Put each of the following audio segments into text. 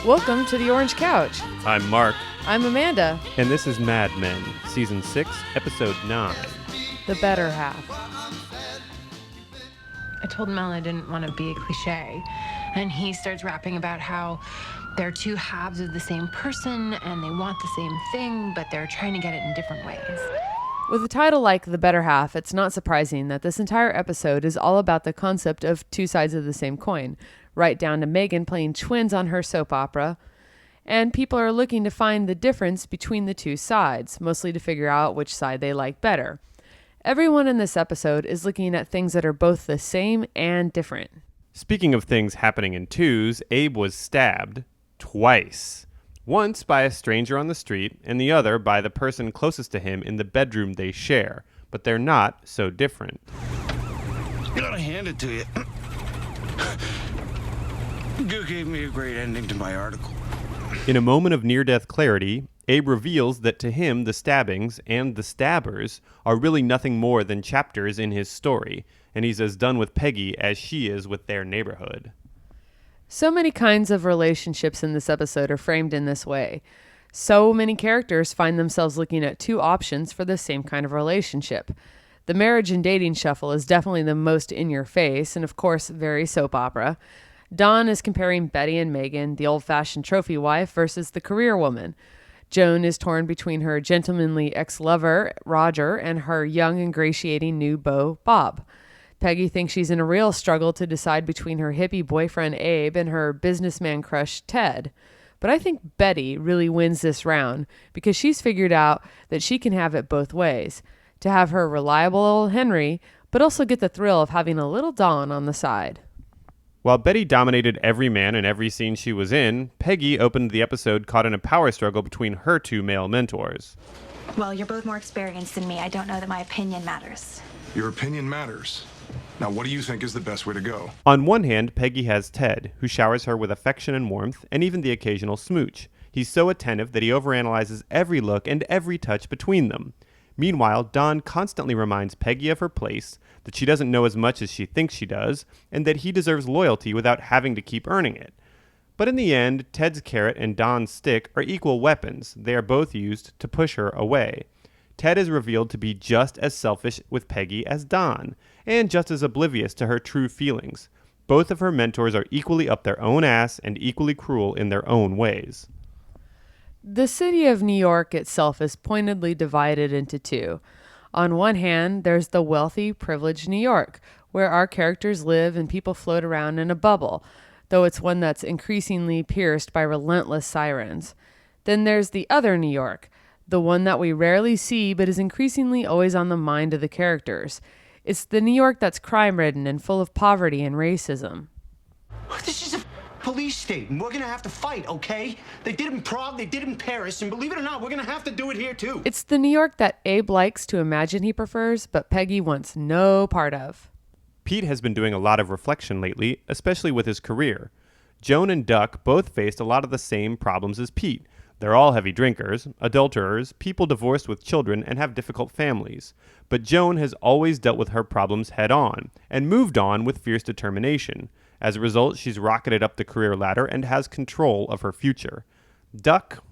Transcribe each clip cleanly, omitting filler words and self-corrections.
Welcome to the Orange Couch. I'm Mark. I'm Amanda. And this is Mad Men, Season 6, Episode 9. The Better Half. I told Mel I didn't want to be a cliche, and he starts rapping about how they're two halves of the same person and they want the same thing, but they're trying to get it in different ways. With a title like The Better Half, it's not surprising that this entire episode is all about the concept of two sides of the same coin, right down to Megan playing twins on her soap opera, and people are looking to find the difference between the two sides, mostly to figure out which side they like better. Everyone in this episode is looking at things that are both the same and different. Speaking of things happening in twos, Abe was stabbed twice. Once by a stranger on the street, and the other by the person closest to him in the bedroom they share. But they're not so different. Gotta hand it to you. You gave me a great ending to my article. In a moment of near-death clarity, Abe reveals that to him the stabbings and the stabbers are really nothing more than chapters in his story, and he's as done with Peggy as she is with their neighborhood. So many kinds of relationships in this episode are framed in this way. So many characters find themselves looking at two options for the same kind of relationship. The marriage and dating shuffle is definitely the most in your face, and of course, very soap opera. Don is comparing Betty and Megan, the old-fashioned trophy wife, versus the career woman. Joan is torn between her gentlemanly ex-lover, Roger, and her young, ingratiating new beau, Bob. Peggy thinks she's in a real struggle to decide between her hippie boyfriend, Abe, and her businessman crush, Ted. But I think Betty really wins this round because she's figured out that she can have it both ways. To have her reliable old Henry, but also get the thrill of having a little Don on the side. While Betty dominated every man in every scene she was in, Peggy opened the episode caught in a power struggle between her two male mentors. Well, you're both more experienced than me. I don't know that my opinion matters. Your opinion matters. Now, what do you think is the best way to go? On one hand, Peggy has Ted, who showers her with affection and warmth, and even the occasional smooch. He's so attentive that he overanalyzes every look and every touch between them. Meanwhile, Don constantly reminds Peggy of her place, that she doesn't know as much as she thinks she does, and that he deserves loyalty without having to keep earning it. But in the end, Ted's carrot and Don's stick are equal weapons. They are both used to push her away. Ted is revealed to be just as selfish with Peggy as Don, and just as oblivious to her true feelings. Both of her mentors are equally up their own ass and equally cruel in their own ways. The city of New York itself is pointedly divided into two. On one hand, there's the wealthy, privileged New York, where our characters live and people float around in a bubble, though it's one that's increasingly pierced by relentless sirens. Then there's the other New York, the one that we rarely see but is increasingly always on the mind of the characters. It's the New York that's crime-ridden and full of poverty and racism. This is a police state, and we're gonna have to fight, okay? They did it in Prague, they did it in Paris, and believe it or not, we're gonna have to do it here too. It's the New York that Abe likes to imagine he prefers, but Peggy wants no part of. Pete has been doing a lot of reflection lately, especially with his career. Joan and Duck both faced a lot of the same problems as Pete. They're all heavy drinkers, adulterers, people divorced with children, and have difficult families. But Joan has always dealt with her problems head on, and moved on with fierce determination. As a result, she's rocketed up the career ladder and has control of her future. Duck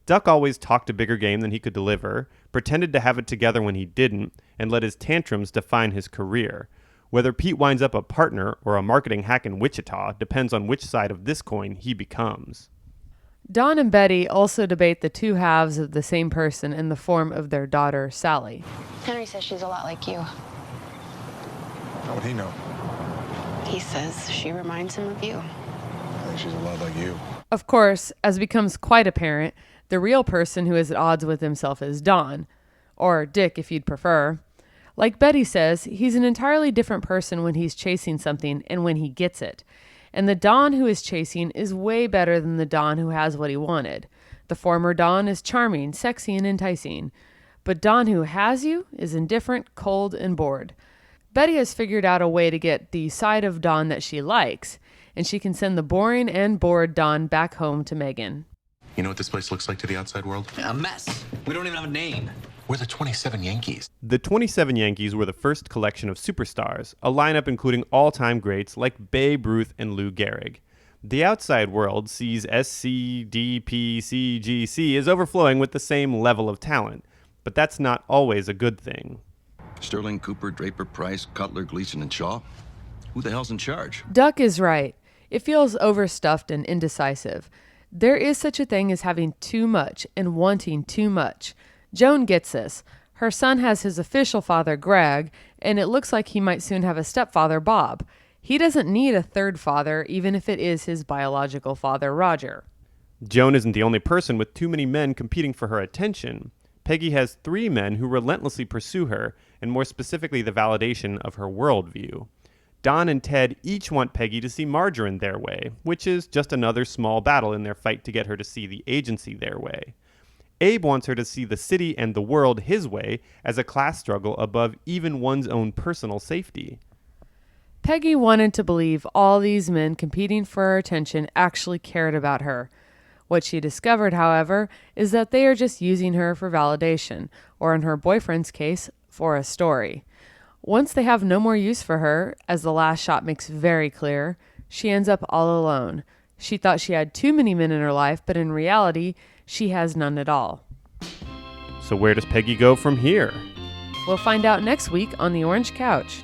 always talked a bigger game than he could deliver, pretended to have it together when he didn't, and let his tantrums define his career. Whether Pete winds up a partner or a marketing hack in Wichita depends on which side of this coin he becomes. Don and Betty also debate the two halves of the same person in the form of their daughter, Sally. Henry says she's a lot like you. How would he know? He says she reminds him of you. I think she's a lot like you. Of course, as becomes quite apparent, the real person who is at odds with himself is Don, or Dick if you'd prefer. Like Betty says, he's an entirely different person when he's chasing something and when he gets it. And the Don who is chasing is way better than the Don who has what he wanted. The former Don is charming, sexy, and enticing. But Don who has you is indifferent, cold, and bored. Betty has figured out a way to get the side of Don that she likes, and she can send the boring and bored Don back home to Megan. You know what this place looks like to the outside world? A mess. We don't even have a name. We're the 27 Yankees. The 27 Yankees were the first collection of superstars, a lineup including all-time greats like Babe Ruth and Lou Gehrig. The outside world sees SCDPCGC as overflowing with the same level of talent, but that's not always a good thing. Sterling, Cooper, Draper, Price, Cutler, Gleason, and Shaw? Who the hell's in charge? Duck is right. It feels overstuffed and indecisive. There is such a thing as having too much and wanting too much. Joan gets this. Her son has his official father, Greg, and it looks like he might soon have a stepfather, Bob. He doesn't need a third father, even if it is his biological father, Roger. Joan isn't the only person with too many men competing for her attention. Peggy has 3 men who relentlessly pursue her, and more specifically the validation of her worldview. Don and Ted each want Peggy to see margarine their way, which is just another small battle in their fight to get her to see the agency their way. Abe wants her to see the city and the world his way as a class struggle above even one's own personal safety. Peggy wanted to believe all these men competing for her attention actually cared about her. What she discovered, however, is that they are just using her for validation, or in her boyfriend's case, for a story. Once they have no more use for her, as the last shot makes very clear, she ends up all alone. She thought she had too many men in her life, but in reality, she has none at all. So where does Peggy go from here? We'll find out next week on The Orange Couch.